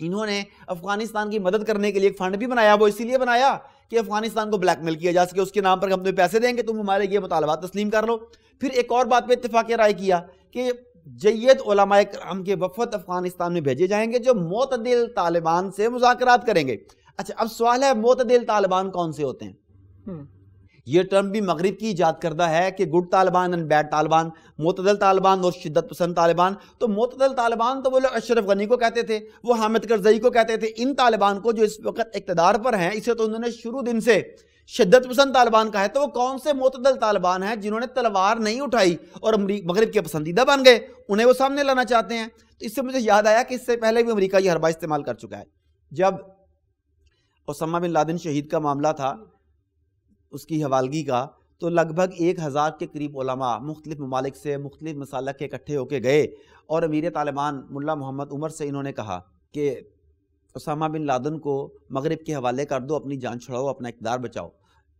انہوں نے افغانستان کی مدد کرنے کے لیے ایک فنڈ بھی بنایا، وہ اسی لیے بنایا کہ افغانستان کو بلیک میل کیا جا سکے، اس کے نام پر ہم تمہیں پیسے دیں گے، تم ہمارے یہ مطالبات تسلیم کر لو۔ پھر ایک اور بات پہ اتفاق رائے کیا کہ جید علماء کرام کے وفد افغانستان میں بھیجے جائیں گے جو معتدل طالبان سے مذاکرات کریں گے۔ اچھا، اب سوال ہے معتدل طالبان کون سے ہوتے ہیں؟ یہ ٹرم بھی مغرب کی ایجاد کردہ ہے کہ good Taliban and bad Taliban, معتدل طالبان اور شدت پسند طالبان۔ تو معتدل طالبان تو وہ لوگ اشرف غنی کو کہتے تھے، وہ حامد کرزئی کو کہتے تھے۔ ان طالبان کو جو اس وقت اقتدار پر ہیں، اسے تو انہوں نے شروع دن سے شدت پسند طالبان کہا ہے۔ تو وہ کون سے معتدل طالبان ہیں جنہوں نے تلوار نہیں اٹھائی اور مغرب کے پسندیدہ بن گئے، انہیں وہ سامنے لانا چاہتے ہیں؟ تو اس سے مجھے یاد آیا کہ اس سے پہلے بھی امریکہ یہ حربہ استعمال کر چکا ہے۔ جب اسامہ بن لادن شہید کا معاملہ تھا، اس کی حوالگی کا، تو لگ بھگ 1000 کے قریب علماء مختلف ممالک سے مختلف مسالک کے اکٹھے ہو کے گئے اور امیر طالبان ملا محمد عمر سے انہوں نے کہا کہ اسامہ بن لادن کو مغرب کے حوالے کر دو، اپنی جان چھڑاؤ، اپنا اقتدار بچاؤ۔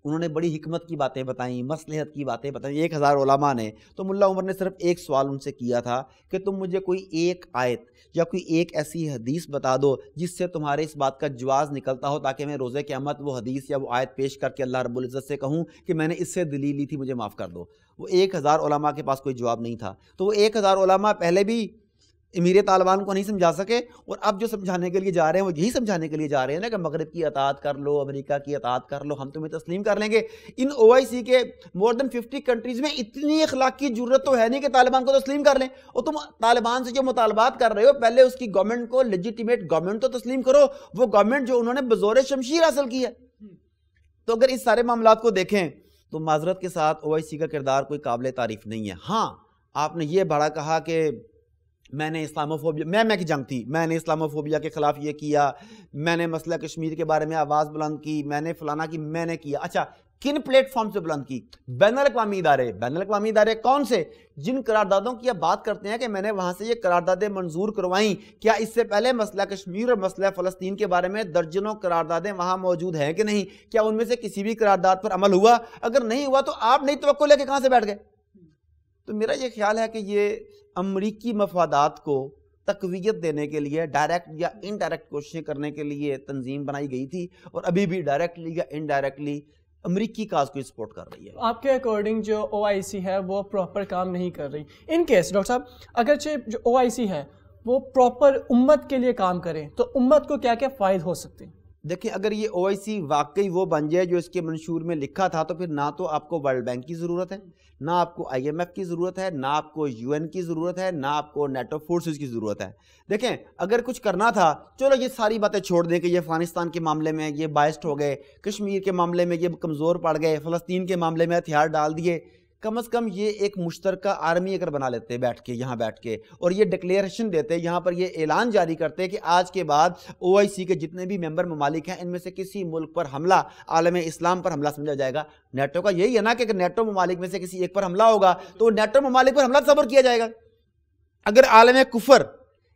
انہوں نے بڑی حکمت کی باتیں بتائیں، مصلحت کی باتیں بتائیں 1000 علماء نے۔ تو ملا عمر نے صرف ایک سوال ان سے کیا تھا کہ تم مجھے کوئی ایک آیت یا کوئی ایک ایسی حدیث بتا دو جس سے تمہارے اس بات کا جواز نکلتا ہو، تاکہ میں روزے قیامت وہ حدیث یا وہ آیت پیش کر کے اللہ رب العزت سے کہوں کہ میں نے اس سے دلیل لی تھی، مجھے معاف کر دو۔ وہ 1000 علماء کے پاس کوئی جواب نہیں تھا۔ تو وہ 1000 علماء پہلے بھی امیر طالبان کو نہیں سمجھا سکے، اور اب جو سمجھانے کے لیے جا رہے ہیں وہ یہی سمجھانے کے لیے جا رہے ہیں نا کہ مغرب کی اطاعت کر لو، امریکہ کی اطاعت کر لو، ہم تمہیں تسلیم کر لیں گے۔ ان OIC کے مور دین 50 کنٹریز میں اتنی اخلاقی جرت تو ہے نہیں کہ طالبان کو تسلیم کر لیں۔ اور تم طالبان سے جو مطالبات کر رہے ہو، پہلے اس کی گورنمنٹ کو، لیجیٹیمیٹ گورنمنٹ تو تسلیم کرو، وہ گورنمنٹ جو انہوں نے بزور شمشیر حاصل کی ہے۔ تو اگر اس سارے معاملات کو دیکھیں تو معذرت کے ساتھ OIC کا کردار کوئی قابل تعریف نہیں ہے۔ ہاں، آپ نے یہ بڑا کہا کہ میں نے اسلاموفوبیا، میں کی جنگ تھی، میں نے اسلاموفوبیا کے خلاف یہ کیا، میں نے مسئلہ کشمیر کے بارے میں آواز بلند کی، میں نے فلانا کی، میں نے کیا۔ اچھا، کن پلیٹ فارم سے بلند کی؟ بین الاقوامی ادارے۔ بین الاقوامی ادارے کون سے؟ جن قراردادوں کی آپ بات کرتے ہیں کہ میں نے وہاں سے یہ قراردادیں منظور کروائیں، کیا اس سے پہلے مسئلہ کشمیر اور مسئلہ فلسطین کے بارے میں درجنوں قراردادیں وہاں موجود ہیں کہ نہیں؟ کیا ان میں سے کسی بھی قرارداد پر عمل ہوا؟ اگر نہیں ہوا تو آپ نئی توقع لے کے کہاں سے بیٹھ گئے؟ تو میرا یہ خیال ہے کہ یہ امریکی مفادات کو تقویت دینے کے لیے ڈائریکٹ یا انڈائریکٹ کوششیں کرنے کے لیے تنظیم بنائی گئی تھی، اور ابھی بھی ڈائریکٹلی یا انڈائریکٹلی امریکی کاز کو سپورٹ کر رہی ہے۔ آپ کے اکارڈنگ جو OIC ہے وہ پراپر کام نہیں کر رہی؟ ان کیس ڈاکٹر صاحب، اگرچہ جو OIC ہے وہ پراپر امت کے لیے کام کریں تو امت کو کیا کیا فائد ہو سکتے ہیں؟ دیکھیں، اگر یہ OIC واقعی وہ بن جائے جو اس کے منشور میں لکھا تھا، تو پھر نہ تو آپ کو ورلڈ بینک کی ضرورت ہے، نہ آپ کو IMF کی ضرورت ہے، نہ آپ کو UN کی ضرورت ہے، نہ آپ کو نیٹو فورسز کی ضرورت ہے۔ دیکھیں، اگر کچھ کرنا تھا، چلو یہ ساری باتیں چھوڑ دیں کہ یہ افغانستان کے معاملے میں یہ بائسڈ ہو گئے، کشمیر کے معاملے میں یہ کمزور پڑ گئے، فلسطین کے معاملے میں ہتھیار ڈال دیے، کم از کم یہ ایک مشترکہ آرمی اگر بنا لیتے بیٹھ کے یہاں بیٹھ کے، اور یہ ڈکلیریشن دیتے، یہاں پر یہ اعلان جاری کرتے کہ آج کے بعد OIC کے جتنے بھی ممبر ممالک ہیں ان میں سے کسی ملک پر حملہ عالم اسلام پر حملہ سمجھا جائے گا۔ نیٹو کا یہی ہے نا کہ اگر نیٹو ممالک میں سے کسی ایک پر حملہ ہوگا تو نیٹو ممالک پر حملہ تصور کیا جائے گا۔ اگر عالم کفر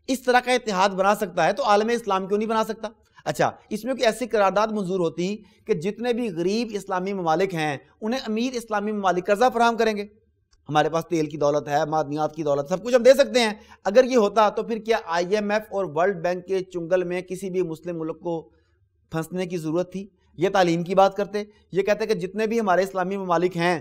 اس طرح کا اتحاد بنا سکتا ہے تو عالم اسلام کیوں نہیں بنا سکتا؟ اچھا، اس میں کوئی ایسی قرارداد منظور ہوتی کہ جتنے بھی غریب اسلامی ممالک ہیں انہیں امیر اسلامی ممالک قرضہ فراہم کریں گے؟ ہمارے پاس تیل کی دولت ہے، معدنیات کی دولت، سب کچھ ہم دے سکتے ہیں۔ اگر یہ ہوتا تو پھر کیا IMF اور ورلڈ بینک کے چنگل میں کسی بھی مسلم ملک کو پھنسنے کی ضرورت تھی؟ یہ تعلیم کی بات کرتے، یہ کہتے کہ جتنے بھی ہمارے اسلامی ممالک ہیں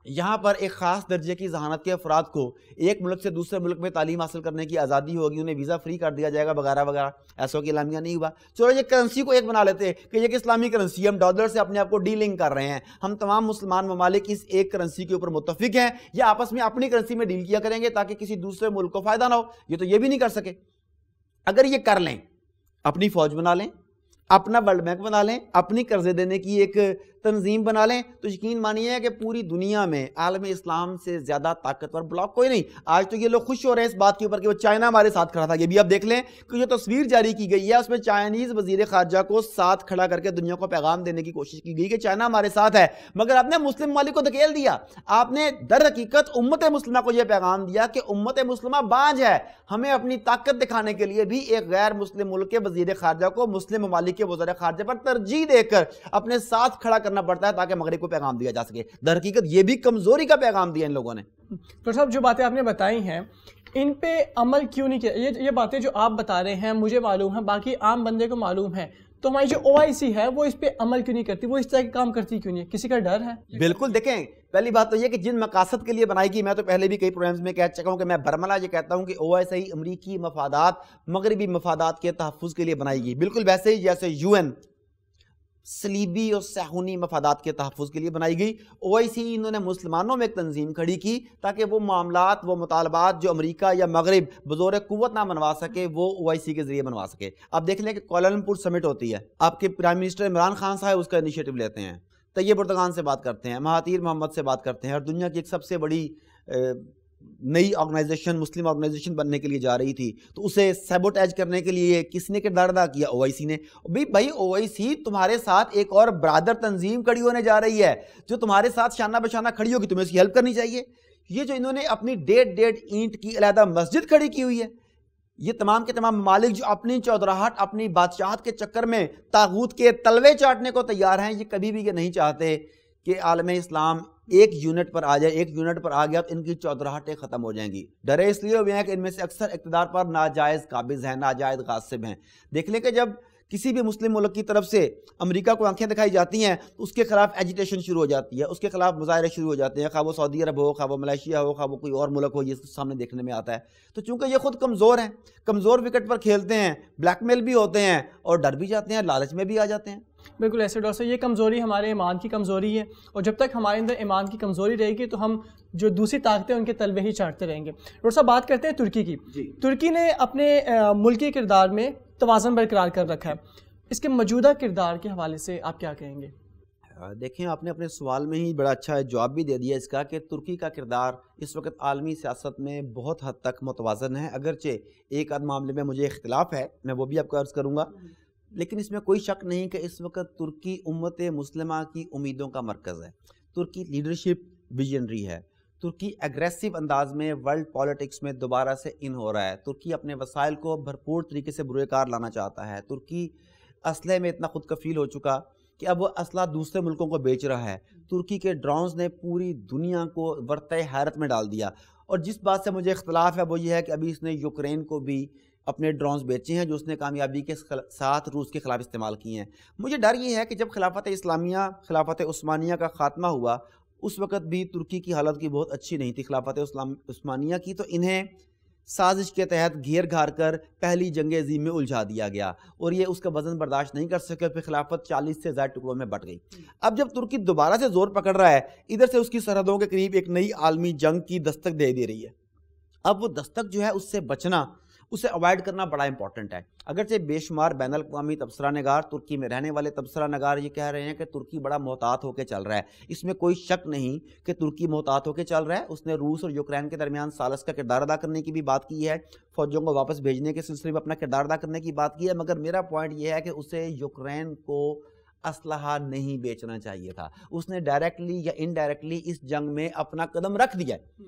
یہاں پر ایک خاص درجے کی ذہانت کے افراد کو ایک ملک سے دوسرے ملک میں تعلیم حاصل کرنے کی آزادی ہوگی، انہیں ویزا فری کر دیا جائے گا وغیرہ وغیرہ۔ ایسا کی اعلامیہ نہیں ہوا۔ چلو یہ کرنسی کو ایک بنا لیتے کہ یہ کہ اسلامی کرنسی، ہم ڈالر سے اپنے آپ کو ڈیلنگ کر رہے ہیں، ہم تمام مسلمان ممالک اس ایک کرنسی کے اوپر متفق ہیں، یا آپس میں اپنی کرنسی میں ڈیل کیا کریں گے تاکہ کسی دوسرے ملک کو فائدہ نہ ہو۔ یہ تو یہ بھی نہیں کر سکے۔ اگر یہ کر لیں، اپنی فوج بنا لیں، اپنا ورلڈ بینک بنا لیں، اپنی قرضے دینے کی ایک تنظیم بنا لیں، تو یقین مانیے کہ پوری دنیا میں عالم اسلام سے زیادہ طاقتور بلاک کوئی نہیں۔ آج تو یہ لوگ خوش ہو رہے ہیں اس بات کے اوپر کہ وہ چائنا ہمارے ساتھ کھڑا تھا۔ یہ بھی آپ دیکھ لیں کہ جو تصویر جاری کی گئی ہے اس میں چائنیز وزیر خارجہ کو ساتھ کھڑا کر کے دنیا کو پیغام دینے کی کوشش کی گئی کہ چائنا ہمارے ساتھ ہے، مگر آپ نے مسلم ممالک کو دھکیل دیا۔ آپ نے در حقیقت امت مسلمہ کو یہ پیغام دیا کہ امت مسلمہ بانجھ ہے، ہمیں اپنی طاقت دکھانے کے لیے بھی ایک غیر مسلم ملک کے وزیر خارجہ کو مسلم ممالک کے وزیر خارجہ پر ترجیح دے کر اپنے ساتھ کھڑا کرنا پڑتا ہے تاکہ مغرب کو پیغام دیا جا سکے۔ در حقیقت یہ بھی کمزوری کا پیغام دیا ان لوگوں نے۔ ڈاکٹر صاحب، جو باتیں آپ نے بتائی ہیں ان پہ عمل کیوں نہیں کیا؟ یہ باتیں جو آپ بتا رہے ہیں مجھے معلوم ہے، باقی عام بندے کو معلوم ہے، تو ہماری جو OIC ہے وہ اس پہ عمل کیوں نہیں کرتی؟ وہ اس طرح کے کام کرتی کیوں نہیں ہے؟ کسی کا ڈر ہے؟ بالکل، دیکھیں پہلی بات تو یہ کہ جن مقاصد کے لیے بنائی گئی، میں تو پہلے بھی کئی پروگرامز میں کہہ چکا ہوں کہ میں برملا یہ کہتا ہوں کہ OIC امریکی مفادات، مغربی مفادات کے تحفظ کے لیے بنائی گئی، بالکل ویسے ہی جیسے UN صلیبی اور صہیونی مفادات کے تحفظ کے لیے بنائی گئی۔ OIC انہوں نے مسلمانوں میں ایک تنظیم کھڑی کی تاکہ وہ معاملات، وہ مطالبات جو امریکہ یا مغرب بزور قوت نہ منوا سکے، وہ OIC کے ذریعے منوا سکے۔ اب دیکھ لیں کہ کوالالمپور سمٹ ہوتی ہے، آپ کے پرائم منسٹر عمران خان صاحب اس کا انیشیٹو لیتے ہیں، طیب اردگان سے بات کرتے ہیں، مہاتیر محمد سے بات کرتے ہیں، اور دنیا کی ایک سب سے بڑی نئی آرگنائزیشن، مسلم آرگنائزیشن بننے کے لیے جا رہی تھی، تو اسے سیبوٹیج کرنے کے لیے کس نے کردار ادا کیا؟ OIC نے۔ بھائی OIC تمہارے ساتھ ایک اور برادر تنظیم کھڑی ہونے جا رہی ہے جو تمہارے ساتھ شانہ بشانہ کھڑی ہوگی، تمہیں اس کی ہیلپ کرنی چاہیے۔ یہ جو انہوں نے اپنی 1.5 اینٹ کی علیحدہ مسجد کھڑی کی ہوئی ہے، یہ تمام کے تمام ممالک جو اپنی چودراہٹ، اپنی بادشاہت کے چکر میں طاغوت کے تلوے چاٹنے کو تیار ہیں، یہ کبھی بھی یہ نہیں چاہتے کہ عالم اسلام ایک یونٹ پر آ جائے۔ ایک یونٹ پر آ گیا تو ان کی چودراہٹیں ختم ہو جائیں گی۔ ڈرے اس لیے ہوئے ہیں کہ ان میں سے اکثر اقتدار پر ناجائز قابض ہیں، ناجائز غاصب ہیں۔ دیکھ لیں کہ جب کسی بھی مسلم ملک کی طرف سے امریکہ کو آنکھیں دکھائی جاتی ہیں تو اس کے خلاف ایجیٹیشن شروع ہو جاتی ہے، اس کے خلاف مظاہرے شروع ہو جاتے ہیں، خواہ وہ سعودی عرب ہو، خواہ وہ ملائیشیا ہو، خواہ وہ کوئی اور ملک ہو، یہ سامنے دیکھنے میں آتا ہے۔ تو چونکہ یہ خود کمزور ہیں، کمزور وکٹ پر کھیلتے ہیں، بلیک میل بھی ہوتے ہیں اور ڈر بھی جاتے ہیں، لالچ میں بھی آ جاتے ہیں۔ بالکل ایسے ڈاکٹر صاحب، یہ کمزوری ہمارے ایمان کی کمزوری ہے، اور جب تک ہمارے اندر ایمان کی کمزوری رہے گی تو ہم جو دوسری طاقتیں ان کے تلوے ہی چاٹتے رہیں گے۔ ڈاکٹر صاحب بات کرتے ہیں ترکی کی۔ ترکی نے اپنے ملکی کردار میں توازن برقرار کر رکھا ہے، اس کے موجودہ کردار کے حوالے سے آپ کیا کہیں گے؟ دیکھیں آپ نے اپنے سوال میں ہی بڑا اچھا جواب بھی دے دیا اس کا کہ ترکی کا کردار اس وقت عالمی سیاست میں بہت حد تک متوازن ہے، اگرچہ ایک آدھ معاملے میں مجھے اختلاف ہے، میں وہ بھی آپ کو عرض کروں گا، لیکن اس میں کوئی شک نہیں کہ اس وقت ترکی امت مسلمہ کی امیدوں کا مرکز ہے۔ ترکی لیڈرشپ ویژنری ہے، ترکی ایگریسو انداز میں ورلڈ پالیٹکس میں دوبارہ سے ان ہو رہا ہے، ترکی اپنے وسائل کو بھرپور طریقے سے بروئے کار لانا چاہتا ہے، ترکی اسلحے میں اتنا خود کفیل ہو چکا کہ اب وہ اسلحہ دوسرے ملکوں کو بیچ رہا ہے۔ ترکی کے ڈرونز نے پوری دنیا کو ورطۂ حیرت میں ڈال دیا، اور جس بات سے مجھے اختلاف ہے وہ یہ ہے کہ ابھی اس نے یوکرین کو بھی اپنے ڈرونز بیچے ہیں جو اس نے کامیابی کے ساتھ روس کے خلاف استعمال کیے ہیں۔ مجھے ڈر یہ ہے کہ جب خلافت اسلامیہ، خلافت عثمانیہ کا خاتمہ ہوا، اس وقت بھی ترکی کی حالت کی بہت اچھی نہیں تھی خلافت عثمانیہ کی، تو انہیں سازش کے تحت گھیر گھار کر پہلی جنگ عظیم میں الجھا دیا گیا، اور یہ اس کا وزن برداشت نہیں کر سکے، پھر خلافت 40 سے زائد ٹکڑوں میں بٹ گئی۔ اب جب ترکی دوبارہ سے زور پکڑ رہا ہے، ادھر سے اس کی سرحدوں کے قریب ایک نئی عالمی جنگ کی دستک دے رہی ہے۔ اب وہ دستک جو ہے اس سے بچنا، اسے اوائڈ کرنا بڑا امپورٹنٹ ہے۔ اگرچہ بے شمار بین الاقوامی تبصرہ نگار، ترکی میں رہنے والے تبصرہ نگار یہ کہہ رہے ہیں کہ ترکی بڑا محتاط ہو کے چل رہا ہے، اس میں کوئی شک نہیں کہ ترکی محتاط ہو کے چل رہا ہے۔ اس نے روس اور یوکرین کے درمیان سالس کا کردار ادا کرنے کی بھی بات کی ہے، فوجوں کو واپس بھیجنے کے سلسلے میں اپنا کردار ادا کرنے کی بات کی ہے، مگر میرا پوائنٹ یہ ہے کہ اسے یوکرین کو اسلحہ نہیں بیچنا چاہیے تھا۔ اس نے ڈائریکٹلی یا انڈائریکٹلی اس جنگ میں اپنا قدم رکھ دیا ہے۔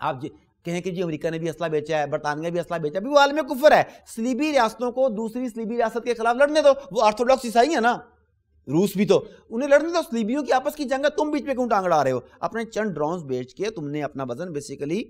آپ کہیں کہ جی امریکہ نے بھی اسلحہ بیچا ہے، برطانیہ بھی اسلحہ بیچا ہے، بھی وہ عالم کفر ہے۔ صلیبی ریاستوں کو دوسری صلیبی ریاست کے خلاف لڑنے دو، وہ آرتھوڈاکس عیسائی ہیں نا، روس بھی، تو انہیں لڑنے دو، صلیبیوں کی آپس کی جنگ ہے، تم بیچ میں کیوں ٹانگ اڑا رہے ہو؟ اپنے چند ڈرونز بیچ کے تم نے اپنا وزن بیسیکلی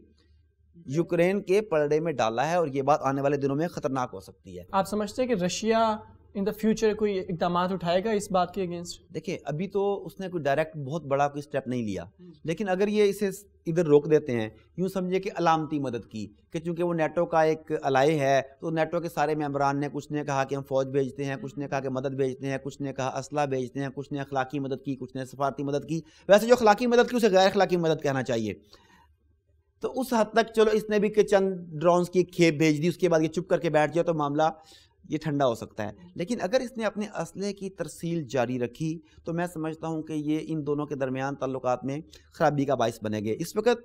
یوکرین کے پلڑے میں ڈالا ہے، اور یہ بات آنے والے دنوں میں خطرناک ہو سکتی ہے۔ آپ سمجھتے ہیں کہ رشیا ان دا فیوچر کوئی اقدامات اٹھائے گا اس بات کے اگینسٹ؟ دیکھیں ابھی تو اس نے کوئی ڈائریکٹ بہت بڑا کوئی سٹیپ نہیں لیا، لیکن اگر یہ اسے ادھر روک دیتے ہیں، یوں سمجھے کہ علامتی مدد کی، کہ چونکہ وہ نیٹو کا ایک الائے ہے تو نیٹو کے سارے ممبران نے، کچھ نے کہا کہ ہم فوج بھیجتے ہیں، کچھ نے کہا کہ مدد بھیجتے ہیں، کچھ نے کہا اسلحہ بھیجتے ہیں، کچھ نے اخلاقی مدد کی، کچھ نے سفارتی مدد کی۔ ویسے جو اخلاقی مدد کی اسے غیر اخلاقی مدد کہنا چاہیے۔ تو اس حد تک چلو اس نے بھی کہ چند ڈرونز کی کھیپ بھیج دی، اس کے بعد یہ چپ کر کے بیٹھ جائے تو معاملہ یہ ٹھنڈا ہو سکتا ہے۔ لیکن اگر اس نے اپنے اسلحے کی ترسیل جاری رکھی تو میں سمجھتا ہوں کہ یہ ان دونوں کے درمیان تعلقات میں خرابی کا باعث بنے گے۔ اس وقت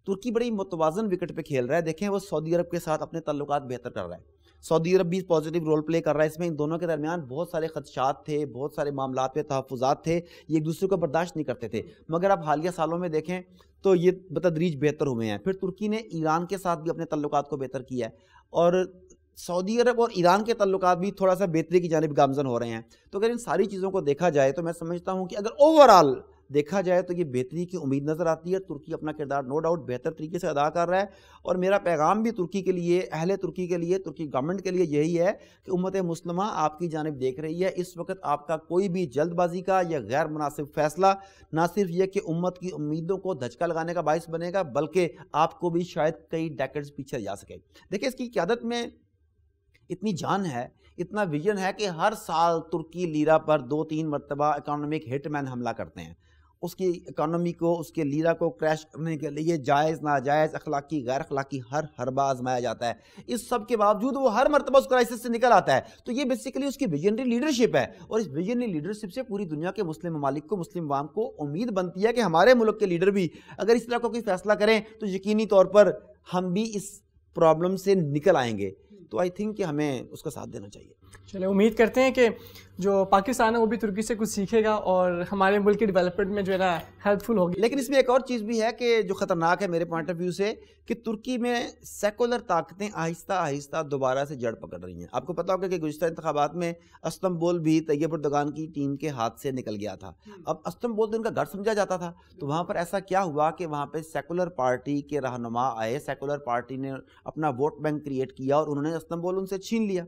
ترکی بڑی متوازن وکٹ پہ کھیل رہا ہے، دیکھیں وہ سعودی عرب کے ساتھ اپنے تعلقات بہتر کر رہا ہے، سعودی عرب بھی پازیٹیو رول پلے کر رہا ہے اس میں۔ ان دونوں کے درمیان بہت سارے خدشات تھے، بہت سارے معاملات پہ تحفظات تھے، یہ ایک دوسرے کو برداشت نہیں کرتے تھے، مگر اب حالیہ سالوں میں دیکھیں تو یہ بتدریج بہتر ہوئے ہیں۔ پھر ترکی نے ایران کے ساتھ بھی اپنے تعلقات کو بہتر کیا ہے، اور سعودی عرب اور ایران کے تعلقات بھی تھوڑا سا بہتری کی جانب گامزن ہو رہے ہیں۔ تو اگر ان ساری چیزوں کو دیکھا جائے تو میں سمجھتا ہوں کہ اگر اوورآل دیکھا جائے تو یہ بہتری کی امید نظر آتی ہے. ترکی اپنا کردار نو ڈاؤٹ بہتر طریقے سے ادا کر رہا ہے, اور میرا پیغام بھی ترکی کے لیے, اہل ترکی کے لیے, ترکی گورنمنٹ کے لیے یہی ہے کہ امت مسلمہ آپ کی جانب دیکھ رہی ہے. اس وقت آپ کا کوئی بھی جلد بازی کا یا غیر مناسب فیصلہ نہ صرف یہ کہ امت کی امیدوں کو دھچکا لگانے کا باعث بنے گا, بلکہ آپ کو بھی شاید کئی ڈیکڈز پیچھے جا سکے. دیکھیں اس کی قیادت میں اتنی جان ہے, اتنا ویژن ہے کہ ہر سال ترکی لیرا پر 2-3 مرتبہ اکانومک ہٹ مین حملہ کرتے ہیں. اس کی اکانومی کو, اس کے لیرا کو کریش کرنے کے لیے جائز ناجائز, اخلاقی غیر اخلاقی ہر حربہ آزمایا جاتا ہے. اس سب کے باوجود وہ ہر مرتبہ اس کرائسس سے نکل آتا ہے. تو یہ بیسیکلی اس کی ویژنری لیڈرشپ ہے, اور اس ویژنری لیڈرشپ سے پوری دنیا کے مسلم ممالک کو, مسلم عوام کو امید بنتی ہے کہ ہمارے ملک کے لیڈر بھی اگر اس طرح کا کوئی فیصلہ کریں تو یقینی طور پر ہم بھی اس پرابلم سے نکل آئیں گے. تو آئی تھنک کہ ہمیں اس کا ساتھ دینا چاہیے. چلیں امید کرتے ہیں کہ جو پاکستان ہے وہ بھی ترکی سے کچھ سیکھے گا اور ہمارے ملک کی ڈیولپمنٹ میں جو ہے نا ہیلپ فل ہوگی. لیکن اس میں ایک اور چیز بھی ہے کہ جو خطرناک ہے میرے پوائنٹ آف ویو سے, کہ ترکی میں سیکولر طاقتیں آہستہ آہستہ دوبارہ سے جڑ پکڑ رہی ہیں. آپ کو پتا ہوگا کہ گزشتہ انتخابات میں استنبول بھی طیب اردگان کی ٹیم کے ہاتھ سے نکل گیا تھا. اب استنبول تو ان کا گھر سمجھا جاتا تھا, تو وہاں پر ایسا کیا ہوا کہ وہاں پہ سیکولر پارٹی کے رہنما آئے, سیکولر پارٹی نے اپنا ووٹ بینک کریٹ کیا اور انہوں نے استنبول ان سے چھین لیا.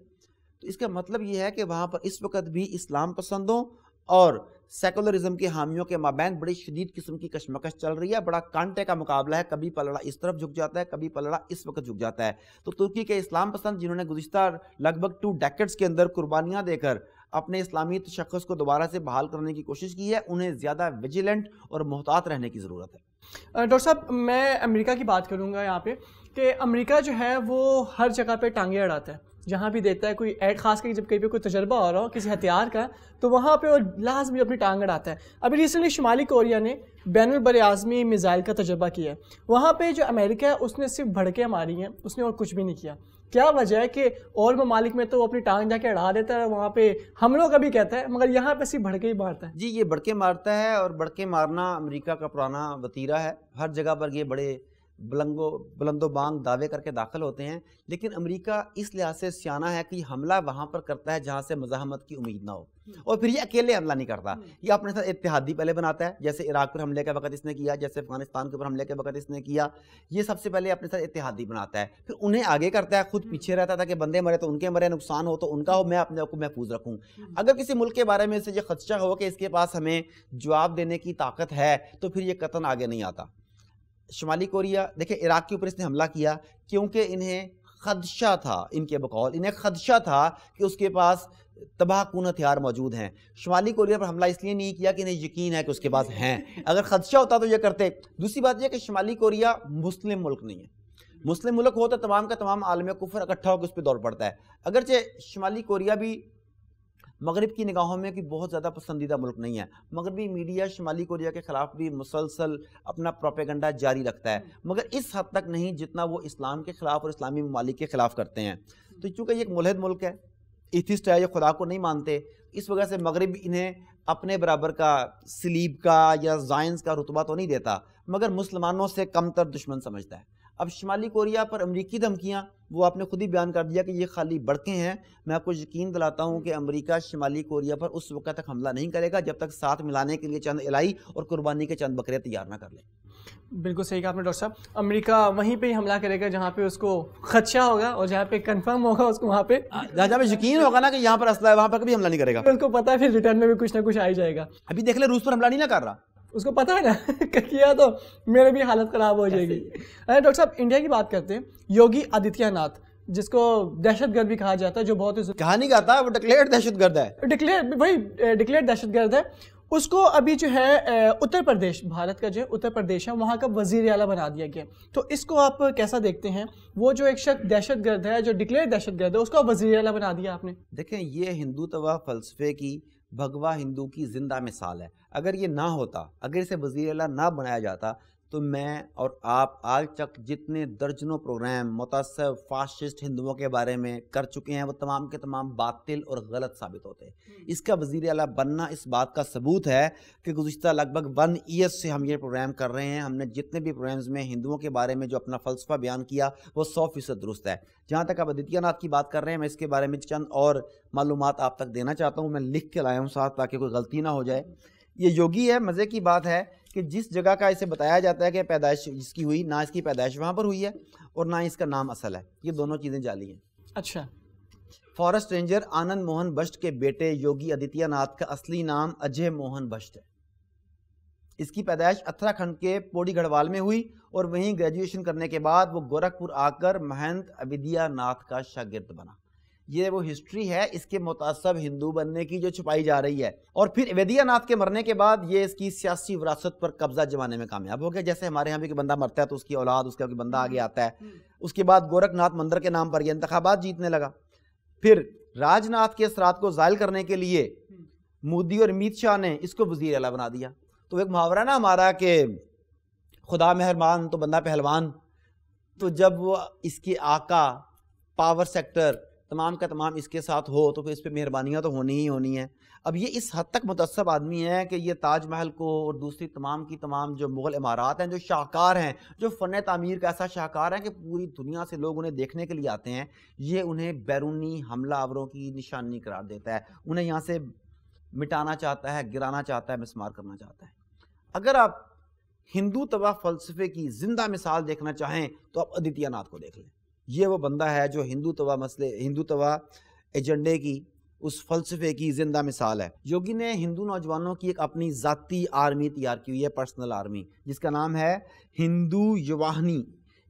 تو اس کا مطلب یہ ہے کہ وہاں پر اس وقت بھی اسلام پسندوں اور سیکولرزم کے حامیوں کے مابین بڑی شدید قسم کی کشمکش چل رہی ہے. بڑا کانٹے کا مقابلہ ہے, کبھی پلڑا اس طرف جھک جاتا ہے, کبھی پلڑا اس وقت جھک جاتا ہے. تو ترکی کے اسلام پسند جنہوں نے گزشتہ لگ بھگ 2 ڈیکڈز کے اندر قربانیاں دے کر اپنے اسلامی تشخص کو دوبارہ سے بحال کرنے کی کوشش کی ہے, انہیں زیادہ ویجیلنٹ اور محتاط رہنے کی ضرورت ہے. ڈاکٹر صاحب میں امریکہ کی بات کروں گا یہاں پہ, کہ امریکہ جو ہے وہ ہر جگہ پہ ٹانگیں اڑاتا ہے. جہاں بھی دیتا ہے کوئی ایڈ, خاص کر جب کہیں پہ کوئی تجربہ ہو رہا ہو کسی ہتھیار کا, تو وہاں پہ وہ لازمی اپنی ٹانگ اڑاتا ہے. ابھی ریسنٹلی شمالی کوریا نے بین البراعظمی میزائل کا تجربہ کیا ہے. وہاں پہ جو امریکہ ہے اس نے صرف بھڑکیں ماری ہیں, اس نے اور کچھ بھی نہیں کیا. کیا وجہ ہے کہ اور ممالک میں تو وہ اپنی ٹانگ جا کے اڑا دیتا ہے, وہاں پہ حملوں کا بھی کہتا ہے, مگر یہاں پہ صرف بھڑکے ہی مارتا ہے؟ جی یہ بڑکے مارتا ہے, اور بڑکے مارنا امریکہ کا پرانا وتیرہ ہے. ہر جگہ پر یہ بڑے بلند و بانگ دعوے کر کے داخل ہوتے ہیں. لیکن امریکہ اس لحاظ سے سیانہ ہے کہ یہ حملہ وہاں پر کرتا ہے جہاں سے مزاحمت کی امید نہ ہو, اور پھر یہ اکیلے حملہ نہیں کرتا, یہ اپنے ساتھ اتحادی پہلے بناتا ہے, جیسے عراق پر حملے کے وقت اس نے کیا, جیسے افغانستان کے اوپر حملے کے وقت اس نے کیا. یہ سب سے پہلے اپنے ساتھ اتحادی بناتا ہے, پھر انہیں آگے کرتا ہے, خود پیچھے رہتا تھا کہ بندے مرے تو ان کے مرے, نقصان ہو تو ان کا ہو, میں اپنے آپ کو محفوظ رکھوں. اگر کسی ملک کے بارے میں سے یہ خدشہ ہو کہ اس کے پاس ہمیں جواب دینے کی طاقت ہے, تو پھر یہ قطعاً آگے نہیں آتا. شمالی کوریا دیکھیں, عراق کے اوپر اس نے حملہ کیا کیونکہ انہیں خدشہ تھا, ان کے بقول انہیں خدشہ تھا کہ اس کے پاس تباہ کن ہتھیار موجود ہیں. شمالی کوریا پر حملہ اس لیے نہیں کیا کہ انہیں یقین ہے کہ اس کے پاس ہیں, اگر خدشہ ہوتا تو یہ کرتے. دوسری بات یہ کہ شمالی کوریا مسلم ملک نہیں ہے. مسلم ملک ہو تو تمام کا تمام عالم کفر اکٹھا ہو کے اس پہ دوڑ پڑتا ہے. اگرچہ شمالی کوریا بھی مغرب کی نگاہوں میں کہ بہت زیادہ پسندیدہ ملک نہیں ہے, مغربی میڈیا شمالی کوریا کے خلاف بھی مسلسل اپنا پروپیگنڈا جاری رکھتا ہے, مگر اس حد تک نہیں جتنا وہ اسلام کے خلاف اور اسلامی ممالک کے خلاف کرتے ہیں. تو چونکہ یہ ایک ملحد ملک ہے, ایتھسٹ ہے, یہ خدا کو نہیں مانتے, اس وجہ سے مغرب انہیں اپنے برابر کا سلیب کا یا زائنس کا رتبہ تو نہیں دیتا, مگر مسلمانوں سے کم تر دشمن سمجھتا ہے. اب شمالی کوریا پر امریکی دھمکیاں, وہ آپ نے خود ہی بیان کر دیا کہ یہ خالی بڑکیں ہیں. میں آپ کو یقین دلاتا ہوں کہ امریکہ شمالی کوریا پر اس وقت تک حملہ نہیں کرے گا جب تک ساتھ ملانے کے لیے چند الہی اور قربانی کے چند بکرے تیار نہ کر لے. بالکل صحیح کہا آپ نے ڈاکٹر صاحب, امریکہ وہیں پہ ہی حملہ کرے گا جہاں پہ اس کو خدشہ ہوگا, اور جہاں پہ کنفرم ہوگا اس کو وہاں پہ, جہاں پہ یقین ہوگا نا کہ یہاں پر اسلحہ ہے, وہاں پر کبھی حملہ نہیں کرے گا. اس کو پتا ہے پھر ریٹرن میں بھی کچھ نہ کچھ آ ہی جائے گا. ابھی دیکھ لیں روس پر حملہ نہیں نہ کر رہا, اس کو پتا ہے نا کیا تو میرے بھی حالت خراب ہو جائے گی. ڈاکٹر صاحب انڈیا کی بات کرتے ہیں, یوگی آدتیہ ناتھ جس کو دہشت گرد بھی کہا جاتا ہے, جو بہت ہی کہا نہیں کہتا, وہ ڈکلیئرڈ دہشت گرد ہے, ڈکلیئرڈ دہشت گرد ہے. اس کو ابھی جو ہے اتر پردیش, بھارت کا جو اتر پردیش ہے وہاں کا وزیر اعلیٰ بنا دیا گیا. تو اس کو آپ کیسا دیکھتے ہیں؟ وہ جو ایک شخص دہشت گرد ہے, جو ڈکلیئر دہشت گرد ہے, اس کو وزیر اعلیٰ بنا دیا آپ نے. دیکھیں یہ ہندوتوا فلسفے کی بھگوا ہندو کی زندہ مثال ہے. اگر یہ نہ ہوتا, اگر اسے وزیر اعلیٰ نہ بنایا جاتا, تو میں اور آپ آج تک جتنے درجنوں پروگرام متعصب فاشسٹ ہندوؤں کے بارے میں کر چکے ہیں وہ تمام کے تمام باطل اور غلط ثابت ہوتے ہیں. اس کا وزیر اعلیٰ بننا اس بات کا ثبوت ہے کہ گزشتہ لگ بھگ 1 ایئر سے ہم یہ پروگرام کر رہے ہیں. ہم نے جتنے بھی پروگرامز میں ہندوؤں کے بارے میں جو اپنا فلسفہ بیان کیا وہ 100% درست ہے. جہاں تک آپ آدتیہ ناتھ کی بات کر رہے ہیں, میں اس کے بارے میں چند اور معلومات آپ تک دینا چاہتا ہوں. میں لکھ کے لایا ہوں ساتھ تاکہ کوئی غلطی نہ ہو جائے. یہ یوگی ہے. مزے کی بات ہے کہ جس جگہ کا اسے بتایا جاتا ہے کہ پیدائش جس کی ہوئی، نہ اس کی پیدائش وہاں پر ہوئی ہے اور نہ اس کا نام اصل ہے. یہ دونوں چیزیں جعلی ہیں. اچھا. فارسٹ رینجر آنند موہن بشٹ کے بیٹے یوگی آدتیہ ناتھ کا اصلی نام اجے موہن بشٹ ہے. اس کی پیدائش اتراکھنڈ کے پوڑی گڑھوال میں ہوئی اور وہیں گریجویشن کرنے کے بعد وہ گورکھپور آ کر مہنت ابیدیہ ناتھ کا شاگرد بنا. یہ وہ ہسٹری ہے اس کے متعصب ہندو بننے کی جو چھپائی جا رہی ہے. اور پھر ابیدیہ ناتھ کے مرنے کے بعد یہ اس کی سیاسی وراثت پر قبضہ جمانے میں کامیاب ہو گیا. جیسے ہمارے یہاں بھی کہ بندہ مرتا ہے تو اس کی اولاد، اس کا کوئی بندہ آگے آتا ہے. اس کے بعد گورکھ ناتھ مندر کے نام پر یہ انتخابات جیتنے لگا. پھر راج ناتھ کے اثرات کو زائل کرنے کے لیے مودی اور امیت شاہ نے اس کو وزیر اعلیٰ بنا دیا. تو ایک محاورہ نا ہمارا کہ خدا مہربان تو بندہ پہلوان. تو جب وہ اس کے آقا پاور سیکٹر تمام کا تمام اس کے ساتھ ہو تو پھر اس پہ مہربانیاں تو ہونی ہی ہونی ہیں. اب یہ اس حد تک متعصب آدمی ہے کہ یہ تاج محل کو اور دوسری تمام کی تمام جو مغل عمارات ہیں جو شاہکار ہیں، جو فن تعمیر کا ایسا شاہکار ہے کہ پوری دنیا سے لوگ انہیں دیکھنے کے لیے آتے ہیں، یہ انہیں بیرونی حملہ آوروں کی نشانی قرار دیتا ہے. انہیں یہاں سے مٹانا چاہتا ہے، گرانا چاہتا ہے، مسمار کرنا چاہتا ہے. اگر آپ ہندو توا فلسفے کی زندہ مثال دیکھنا چاہیں تو آپ آدتیہ ناتھ کو دیکھ لیں. یہ وہ بندہ ہے جو ہندو توا ایجنڈے کی اس فلسفے کی زندہ مثال ہے. یوگی نے ہندو نوجوانوں کی ایک اپنی ذاتی آرمی تیار کی ہوئی ہے، پرسنل آرمی، جس کا نام ہے ہندو یواہنی.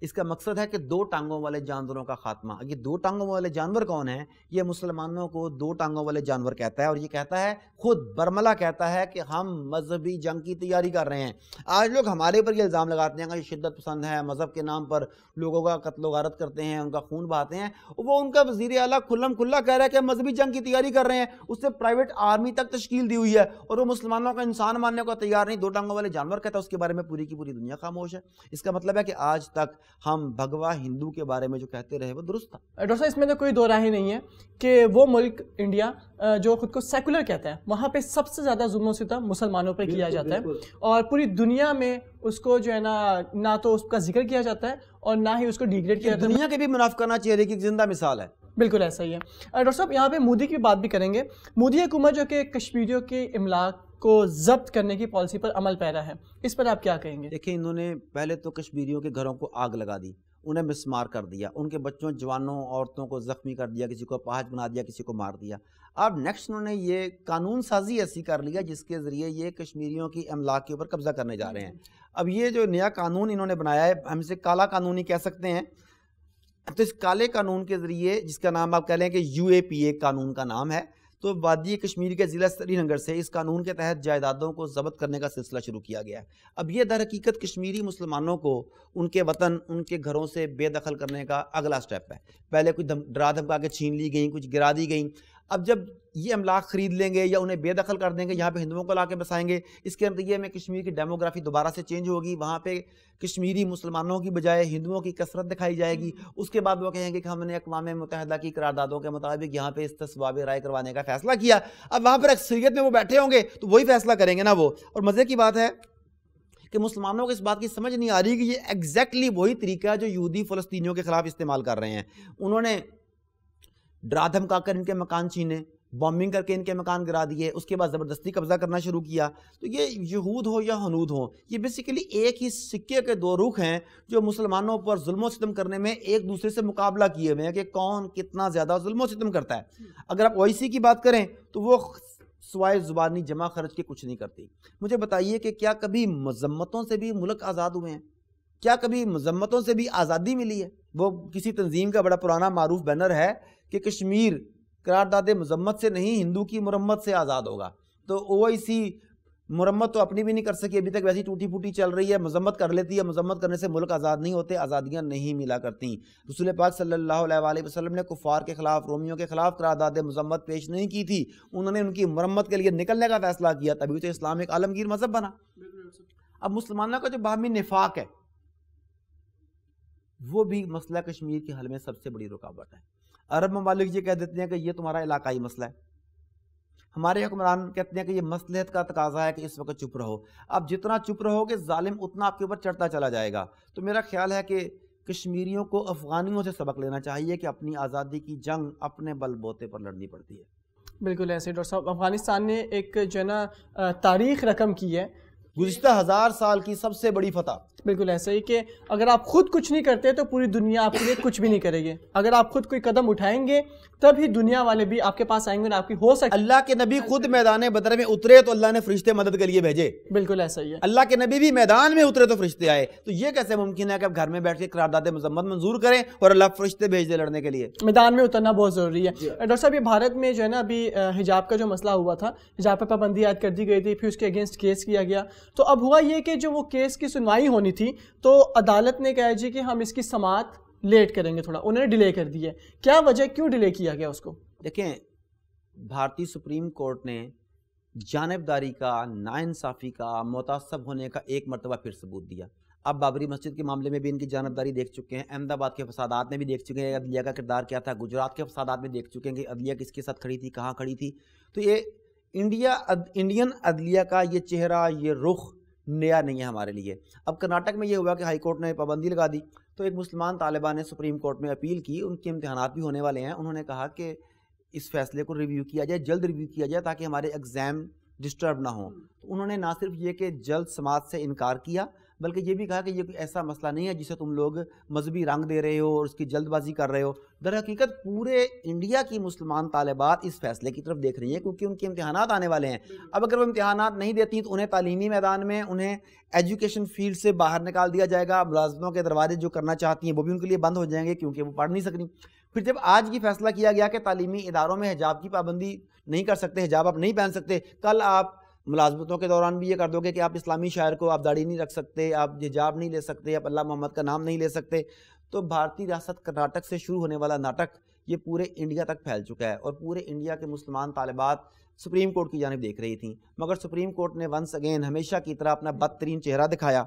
اس کا مقصد ہے کہ 2 ٹانگوں والے جانوروں کا خاتمہ. یہ 2 ٹانگوں والے جانور کون ہیں؟ یہ مسلمانوں کو 2 ٹانگوں والے جانور کہتا ہے، اور یہ کہتا ہے، خود برملا کہتا ہے کہ ہم مذہبی جنگ کی تیاری کر رہے ہیں. آج لوگ ہمارے اوپر یہ الزام لگاتے ہیں کہ یہ شدت پسند ہے، مذہب کے نام پر لوگوں کا قتل و غارت کرتے ہیں، ان کا خون بہاتے ہیں. وہ ان کا وزیر اعلیٰ کھلم کھلا کہہ رہا ہے کہ ہم مذہبی جنگ کی تیاری کر رہے ہیں. اس نے پرائیویٹ آرمی تک تشکیل دی ہوئی ہے، اور وہ مسلمانوں کا انسان ماننے کو تیار نہیں. 2 ٹانگوں والے جانور کہتا ہے، اس کے بارے میں پوری کی پوری دنیا خاموش ہے. اس کا مطلب ہے کہ آج تک ہم بھگوا ہندو کے بارے میں جو کہتے رہے وہ درست تھا. ڈاکٹر صاحب اس میں تو کوئی دو راہ ہی نہیں ہے کہ وہ ملک انڈیا جو خود کو سیکولر کہتا ہے، وہاں پہ سب سے زیادہ ظلم و ستم مسلمانوں پہ کیا جاتا ہے، اور پوری دنیا میں اس کو جو ہے نہ تو اس کا ذکر کیا جاتا ہے اور نہ ہی اس کو ڈیگریڈ کیا جاتا ہے. دنیا کے بھی منافقانہ چہرے کی زندہ مثال ہے. بالکل ایسا ہی ہے. ڈاکٹر صاحب یہاں پہ مودی کی بات بھی کریں گے. مودی حکومت جو کہ کشمیریوں کے املاک کو ضبط کرنے کی پالیسی پر عمل پیرا ہے، اس پر آپ کیا کہیں گے؟ دیکھیں، انہوں نے پہلے تو کشمیریوں کے گھروں کو آگ لگا دی، انہیں مسمار کر دیا، ان کے بچوں، جوانوں، عورتوں کو زخمی کر دیا، کسی کو اپاہج بنا دیا، کسی کو مار دیا. اب نیکسٹ انہوں نے یہ قانون سازی ایسی کر لیا جس کے ذریعے یہ کشمیریوں کی املاک کے اوپر قبضہ کرنے جا رہے ہیں. اب یہ جو نیا قانون انہوں نے بنایا ہے، ہم اسے کالا قانون ہی کہہ سکتے ہیں. تو اس کالے قانون کے ذریعے، جس کا نام آپ کہہ لیں کہ UAPA قانون کا نام ہے، تو وادی کشمیر کے ضلع سری نگر سے اس قانون کے تحت جائیدادوں کو ضبط کرنے کا سلسلہ شروع کیا گیا ہے. اب یہ در حقیقت کشمیری مسلمانوں کو ان کے وطن، ان کے گھروں سے بے دخل کرنے کا اگلا سٹیپ ہے. پہلے کچھ ڈرا دھمکا کے چھین لی گئیں، کچھ گرا دی گئیں. اب جب یہ املاک خرید لیں گے یا انہیں بے دخل کر دیں گے، یہاں پہ ہندوؤں کو لا کے بسائیں گے، اس کے نتیجے میں کشمیر کی ڈیموگرافی دوبارہ سے چینج ہوگی. وہاں پہ کشمیری مسلمانوں کی بجائے ہندوؤں کی کثرت دکھائی جائے گی. اس کے بعد وہ کہیں گے کہ ہم نے اقوام متحدہ کی قراردادوں کے مطابق یہاں پہ استصواب رائے کروانے کا فیصلہ کیا. اب وہاں پر اکثریت میں وہ بیٹھے ہوں گے تو وہی فیصلہ کریں گے نا وہ. اور مزے کی بات ہے کہ مسلمانوں کو اس بات کی سمجھ نہیں آ رہی کہ یہ ایگزیکٹلی وہی طریقہ ہے جو یہودی فلسطینیوں کے خلاف استعمال کر رہے ہیں. انہوں نے ڈرا دھمکا کر ان کے مکان چھینے، بامبنگ کر کے ان کے مکان گرا دیے، اس کے بعد زبردستی قبضہ کرنا شروع کیا. تو یہ یہود ہو یا ہنود ہو، یہ بیسیکلی ایک ہی سکے کے 2 رخ ہیں جو مسلمانوں پر ظلم و ستم کرنے میں ایک دوسرے سے مقابلہ کیے ہوئے ہیں کہ کون کتنا زیادہ ظلم و ستم کرتا ہے. اگر آپ OIC کی بات کریں تو وہ سوائے زبانی جمع خرچ کے کچھ نہیں کرتی. مجھے بتائیے کہ کیا کبھی مذمتوں سے بھی ملک آزاد ہوئے ہیں؟ کیا کبھی مذمتوں سے بھی آزادی ملی ہے؟ وہ کسی تنظیم کا بڑا پرانا معروف بینر ہے کہ کشمیر قرارداد مذمت سے نہیں، ہندو کی مرمت سے آزاد ہوگا. تو OIC مرمت تو اپنی بھی نہیں کر سکی ابھی تک، ویسی ٹوٹی پھوٹی چل رہی ہے. مذمت کر لیتی ہے، مذمت کرنے سے ملک آزاد نہیں ہوتے، آزادیاں نہیں ملا کرتی. رسول پاک صلی اللہ علیہ وآلہ وسلم نے کفار کے خلاف، رومیوں کے خلاف قرارداد مذمت پیش نہیں کی تھی، انہوں نے ان کی مرمت کے لیے نکلنے کا فیصلہ کیا، تبھی تو اسلام ایک عالمگیر مذہب بنا. اب مسلمانوں کا جو باہمی نفاق ہے وہ بھی مسئلہ کشمیر کے حل میں سب سے بڑی رکاوٹ ہے. عرب ممالک یہ کہہ دیتے ہیں کہ یہ تمہارا علاقائی مسئلہ ہے. ہمارے حکمران کہتے ہیں کہ یہ مصلحت کا تقاضا ہے کہ اس وقت چپ رہو. اب جتنا چپ رہو گے ظالم اتنا آپ کے اوپر چڑھتا چلا جائے گا. تو میرا خیال ہے کہ کشمیریوں کو افغانیوں سے سبق لینا چاہیے کہ اپنی آزادی کی جنگ اپنے بل بوتے پر لڑنی پڑتی ہے. بالکل ایسے ڈاکٹر صاحب افغانستان نے ایک جو ہے نا تاریخ رقم کی ہے، گزشتہ 1000 سال کی سب سے بڑی فتح. بالکل ایسے ہی کہ اگر آپ خود کچھ نہیں کرتے تو پوری دنیا آپ کے لیے کچھ بھی نہیں کرے گی. اگر آپ خود کوئی قدم اٹھائیں گے تب ہی دنیا والے بھی آپ کے پاس آئیں گے اور آپ کی ہو سکے. اللہ کے نبی خود میدان بدر میں اترے تو اللہ نے فرشتے مدد کے لیے بھیجے. بالکل ایسا ہی ہے. اللہ کے نبی بھی میدان میں اترے تو فرشتے آئے. تو یہ کیسے ممکن ہے کہ آپ گھر میں بیٹھ کے قرارداد مذمت منظور کریں اور اللہ فرشتے بھیج دے لڑنے کے لیے؟ میدان میں اترنا بہت ضروری ہے. ڈاکٹر صاحب یہ بھارت میں جو ہے نا ابھی حجاب کا جو مسئلہ ہوا تھا، حجاب پر پابندی عائد کر دی گئی تھی، پھر اس کے اگینسٹ کیس کیا گیا. تو اب ہوا یہ کہ جو وہ کیس کی سنوائی ہونی تھی تو عدالت نے کہا جی کہ ہم اس کی سماعت لیٹ کریں گے، تھوڑا انہوں نے ڈیلے کر دی ہے. کیا وجہ، کیوں ڈیلے کیا گیا اس کو؟ دیکھیں، بھارتی سپریم کورٹ نے جانبداری کا، ناانصافی کا، متعصب ہونے کا ایک مرتبہ پھر ثبوت دیا. اب بابری مسجد کے معاملے میں بھی ان کی جانبداری دیکھ چکے ہیں، احمد آباد کے فسادات میں بھی دیکھ چکے ہیں عدلیہ کا کردار کیا تھا، گجرات کے فسادات میں دیکھ چکے ہیں کہ عدلیہ کس کے ساتھ کھڑی تھی، کہاں کھڑی تھی. تو یہ انڈین عدلیہ کا یہ چہرہ، یہ رخ نیا نہیں ہے ہمارے لیے. اب کرناٹک میں یہ ہوا کہ ہائی کورٹ نے پابندی لگا دی تو ایک مسلمان طالبہ نے سپریم کورٹ میں اپیل کی. ان کے امتحانات بھی ہونے والے ہیں. انہوں نے کہا کہ اس فیصلے کو ریویو کیا جائے، جلد ریویو کیا جائے تاکہ ہمارے ایگزام ڈسٹرب نہ ہوں. تو انہوں نے نہ صرف یہ کہ جلد سماعت سے انکار کیا بلکہ یہ بھی کہا کہ یہ کوئی ایسا مسئلہ نہیں ہے جسے تم لوگ مذہبی رنگ دے رہے ہو اور اس کی جلد بازی کر رہے ہو. در حقیقت پورے انڈیا کی مسلمان طالبات اس فیصلے کی طرف دیکھ رہی ہیں کیونکہ ان کے امتحانات آنے والے ہیں. اب اگر وہ امتحانات نہیں دیتی تو انہیں تعلیمی میدان میں، انہیں ایجوکیشن فیلڈ سے باہر نکال دیا جائے گا. ملازمتوں کے دروازے جو کرنا چاہتی ہیں وہ بھی ان کے لیے بند ہو جائیں گے کیونکہ وہ پڑھ نہیں سکنی. پھر جب آج یہ فیصلہ کیا گیا کہ تعلیمی اداروں میں حجاب کی پابندی نہیں کر سکتے، حجاب آپ نہیں پہن سکتے، کل آپ ملازمتوں کے دوران بھی یہ کر دو گے کہ آپ اسلامی شاعر کو آپ داڑھی نہیں رکھ سکتے، آپ حجاب نہیں لے سکتے، آپ اللہ محمد کا نام نہیں لے سکتے. تو بھارتی ریاست کرناٹک سے شروع ہونے والا ناٹک یہ پورے انڈیا تک پھیل چکا ہے اور پورے انڈیا کے مسلمان طالبات سپریم کورٹ کی جانب دیکھ رہی تھیں. مگر سپریم کورٹ نے ونس اگین ہمیشہ کی طرح اپنا بدترین چہرہ دکھایا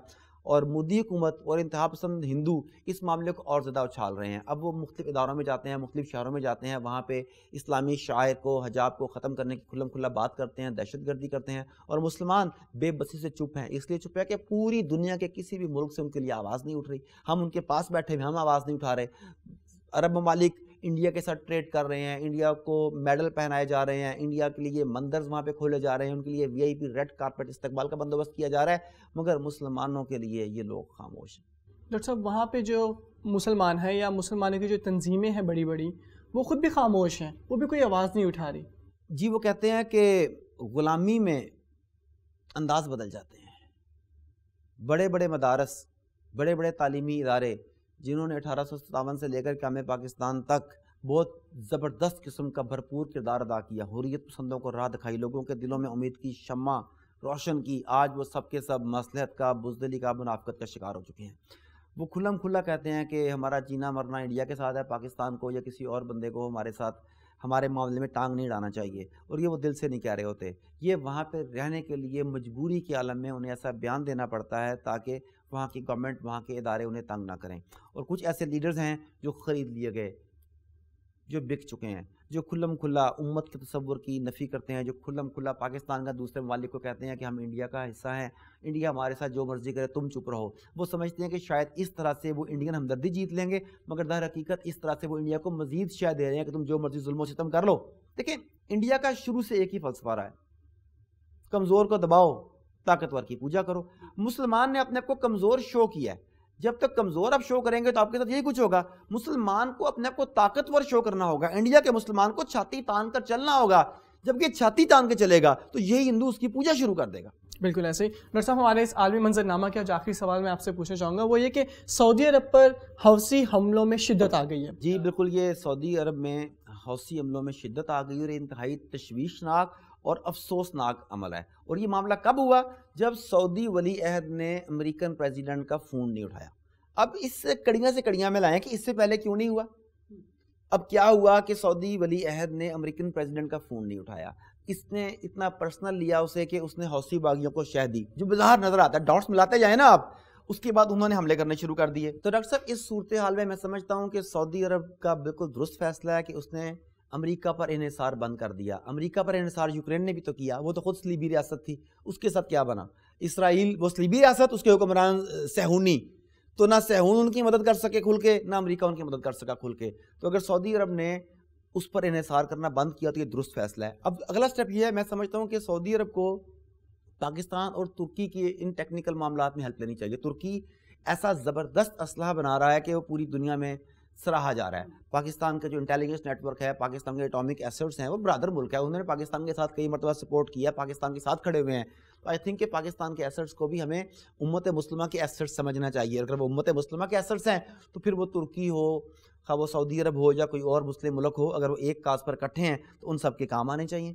اور مودی حکومت اور انتہا پسند ہندو اس معاملے کو اور زیادہ اچھال رہے ہیں. اب وہ مختلف اداروں میں جاتے ہیں، مختلف شہروں میں جاتے ہیں، وہاں پہ اسلامی شاعر کو، حجاب کو ختم کرنے کی کھلم کھلا بات کرتے ہیں، دہشت گردی کرتے ہیں اور مسلمان بے بسی سے چپ ہیں. اس لیے چپ ہے کہ پوری دنیا کے کسی بھی ملک سے ان کے لیے آواز نہیں اٹھ رہی. ہم ان کے پاس بیٹھے ہوئے، ہم آواز نہیں اٹھا رہے. عرب ممالک انڈیا کے ساتھ ٹریڈ کر رہے ہیں، انڈیا کو میڈل پہنائے جا رہے ہیں، انڈیا کے لیے مندرز وہاں پہ کھولے جا رہے ہیں، ان کے لیے VIP ریڈ کارپٹ استقبال کا بندوبست کیا جا رہا ہے، مگر مسلمانوں کے لیے یہ لوگ خاموش ہیں. ڈاکٹر صاحب وہاں پہ جو مسلمان ہیں یا مسلمانوں کی جو تنظیمیں ہیں بڑی بڑی، وہ خود بھی خاموش ہیں، وہ بھی کوئی آواز نہیں اٹھا رہی. جی وہ کہتے ہیں کہ غلامی میں انداز بدل جاتے ہیں. بڑے بڑے مدارس، بڑے بڑے تعلیمی ادارے جنہوں نے 1857 سے لے کر قیام پاکستان تک بہت زبردست قسم کا بھرپور کردار ادا کیا، حریت پسندوں کو راہ دکھائی، لوگوں کے دلوں میں امید کی شمع روشن کی، آج وہ سب کے سب مصلحت کا، بزدلی کا، منافقت کا شکار ہو چکے ہیں. وہ کھلم کھلا کہتے ہیں کہ ہمارا جینا مرنا انڈیا کے ساتھ ہے، پاکستان کو یا کسی اور بندے کو ہمارے ساتھ ہمارے معاملے میں ٹانگ نہیں ڈالنا چاہیے. اور یہ وہ دل سے نہیں کہہ رہے ہوتے، یہ وہاں پہ رہنے کے لیے مجبوری کے عالم میں انہیں ایسا بیان دینا پڑتا ہے تاکہ وہاں کی گورنمنٹ، وہاں کے ادارے انہیں تنگ نہ کریں. اور کچھ ایسے لیڈرز ہیں جو خرید لیے گئے، جو بک چکے ہیں، جو کھلم کھلا امت کے تصور کی نفی کرتے ہیں، جو کھلم کھلا پاکستان کا دوسرے ممالک کو کہتے ہیں کہ ہم انڈیا کا حصہ ہیں، انڈیا ہمارے ساتھ جو مرضی کرے، تم چپ رہو. وہ سمجھتے ہیں کہ شاید اس طرح سے وہ انڈین ہمدردی جیت لیں گے، مگر در حقیقت اس طرح سے وہ انڈیا کو مزید شے دے رہے ہیں کہ تم جو مرضی ظلم و ستم کر لو. دیکھیں انڈیا کا شروع سے ایک ہی فلسفہ رہا ہے، کمزور کو دباؤ، طاقتور کی پوجا کرو. مسلمان نے اپنے آپ کو کمزور شو کیا ہے، جب تک کمزور آپ شو کریں گے تو آپ کے ساتھ یہی کچھ ہوگا. مسلمان کو اپنے آپ کو طاقتور شو کرنا ہوگا. انڈیا کے مسلمان کو چھاتی تان کر چلنا ہوگا. جب یہ چھاتی تان کے چلے گا تو یہی ہندو اس کی پوجا شروع کر دے گا. بالکل ایسے ہی. ڈاکٹر صاحب ہمارے اس عالمی منظر نامہ کا جو آخری سوال میں آپ سے پوچھنا چاہوں گا وہ یہ کہ سعودی عرب پر حوثی حملوں میں شدت آ گئی ہے. جی بالکل، یہ سعودی عرب میں حوثی حملوں میں شدت آ گئی اور یہ انتہائی تشویشناک اور افسوسناک عمل ہے. اور یہ معاملہ کب ہوا؟ جب سعودی ولی عہد نے امریکن پریزیڈنٹ کا فون نہیں اٹھایا. اب اس سے کڑیاں سے کڑیاں میں لائیں کہ اس سے پہلے کیوں نہیں ہوا. اب کیا ہوا کہ سعودی ولی عہد نے امریکن پریزیڈنٹ کا فون نہیں اٹھایا. اس نے اتنا پرسنل لیا اسے کہ اس نے حوثی باغیوں کو شہ دی، جو بظاہر نظر آتا ہے، ڈاٹس ملاتے جائیں نا آپ. اس کے بعد انہوں نے حملے کرنے شروع کر دیے. تو ڈاکٹر صاحب اس صورتحال میں سمجھتا ہوں کہ سعودی عرب کا بالکل درست فیصلہ ہے کہ اس نے امریکہ پر انحصار بند کر دیا. امریکہ پر انحصار یوکرین نے بھی تو کیا، وہ تو خود صلیبی ریاست تھی، اس کے ساتھ کیا بنا؟ اسرائیل وہ صلیبی ریاست، اس کے حکمران صہیونی، تو نہ صہیون ان کی مدد کر سکے کھل کے، نہ امریکہ ان کی مدد کر سکا کھل کے. تو اگر سعودی عرب نے اس پر انحصار کرنا بند کیا تو یہ درست فیصلہ ہے. اب اگلا سٹیپ یہ ہے، میں سمجھتا ہوں کہ سعودی عرب کو پاکستان اور ترکی کی ان ٹیکنیکل معاملات میں ہیلپ لینی چاہیے. ترکی ایسا زبردست اسلحہ بنا رہا ہے کہ وہ پوری دنیا میں سراہا جا رہا ہے. پاکستان کا جو انٹیلیجنس نیٹ ورک ہے، پاکستان کے اٹامک ایسٹس ہیں، وہ برادر ملک ہے، انہوں نے پاکستان کے ساتھ کئی مرتبہ سپورٹ کیا، پاکستان کے ساتھ کھڑے ہوئے ہیں. تو آئی تھنک کہ پاکستان کے ایسٹس کو بھی ہمیں امت مسلمہ کے ایسٹس سمجھنا چاہیے. اگر وہ امت مسلمہ کے ایسٹس ہیں تو پھر وہ ترکی ہو، خواہ وہ سعودی عرب ہو یا کوئی اور مسلم ملک ہو، اگر وہ ایک کاز پر اکٹھے ہیں تو ان سب کے کام آنے چاہیے.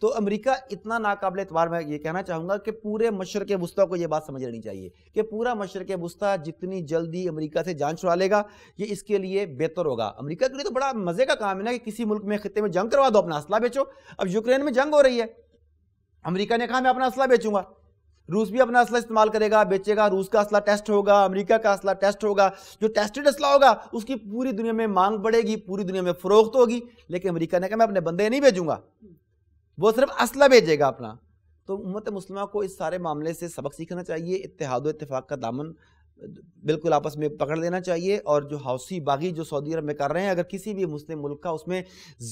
تو امریکہ اتنا ناقابل اعتبار، میں یہ کہنا چاہوں گا کہ پورے مشرق وسطیٰ کو یہ بات سمجھ لینی چاہیے کہ پورا مشرق وسطیٰ جتنی جلدی امریکہ سے جان چھڑا لے گا یہ اس کے لیے بہتر ہوگا. امریکہ کے لیے تو بڑا مزے کا کام ہے نا کہ کسی ملک میں خطے میں جنگ کروا دو، اپنا اسلحہ بیچو. اب یوکرین میں جنگ ہو رہی ہے، امریکہ نے کہا میں اپنا اسلحہ بیچوں گا، روس بھی اپنا اسلحہ استعمال کرے گا، بیچے گا. روس کا اسلحہ ٹیسٹ ہوگا، امریکہ کا اسلحہ ٹیسٹ ہوگا. جو ٹیسٹڈ اسلحہ ہوگا اس کی پوری دنیا میں مانگ بڑھے گی، پوری دنیا میں فروخت ہوگی. لیکن امریکہ نے کہا میں اپنے بندے نہیں بھیجوں گا، وہ صرف اسلحہ بھیجے گا اپنا. تو امت مسلمہ کو اس سارے معاملے سے سبق سیکھنا چاہیے، اتحاد و اتفاق کا دامن بالکل آپس میں پکڑ لینا چاہیے. اور جو حوثی باغی جو سعودی عرب میں کر رہے ہیں، اگر کسی بھی مسلم ملک کا اس میں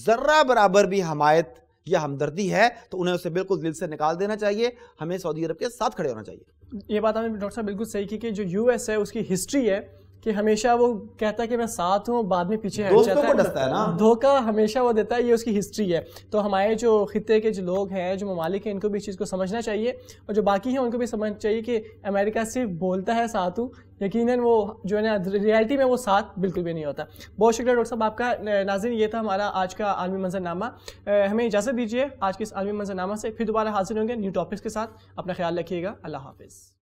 ذرہ برابر بھی حمایت یا ہمدردی ہے تو انہیں اسے بالکل دل سے نکال دینا چاہیے. ہمیں سعودی عرب کے ساتھ کھڑے ہونا چاہیے. یہ بات آپ نے ڈاکٹر صاحب بالکل صحیح کی کہ جو یو ایس ہے اس کی ہسٹری ہے کہ ہمیشہ وہ کہتا ہے کہ میں ساتھ ہوں، بعد میں پیچھے ہٹ جاتا ہے، دھوکہ ہمیشہ وہ دیتا ہے. یہ اس کی ہسٹری ہے. تو ہمارے جو خطے کے جو لوگ ہیں، جو ممالک ہیں، ان کو بھی اس چیز کو سمجھنا چاہیے، اور جو باقی ہیں ان کو بھی سمجھنا چاہیے کہ امریکہ صرف بولتا ہے ساتھ ہوں، یقیناً وہ جو ہے نا ریالٹی میں وہ ساتھ بالکل بھی نہیں ہوتا. بہت شکریہ ڈاکٹر صاحب آپ کا. ناظرین یہ تھا ہمارا آج کا عالمی منظرنامہ. ہمیں اجازت دیجیے آج کے اس عالمی منظرنامہ سے، پھر دوبارہ حاضر ہوں گے نیو ٹاپکس کے ساتھ. اپنا خیال رکھیے گا. اللہ حافظ.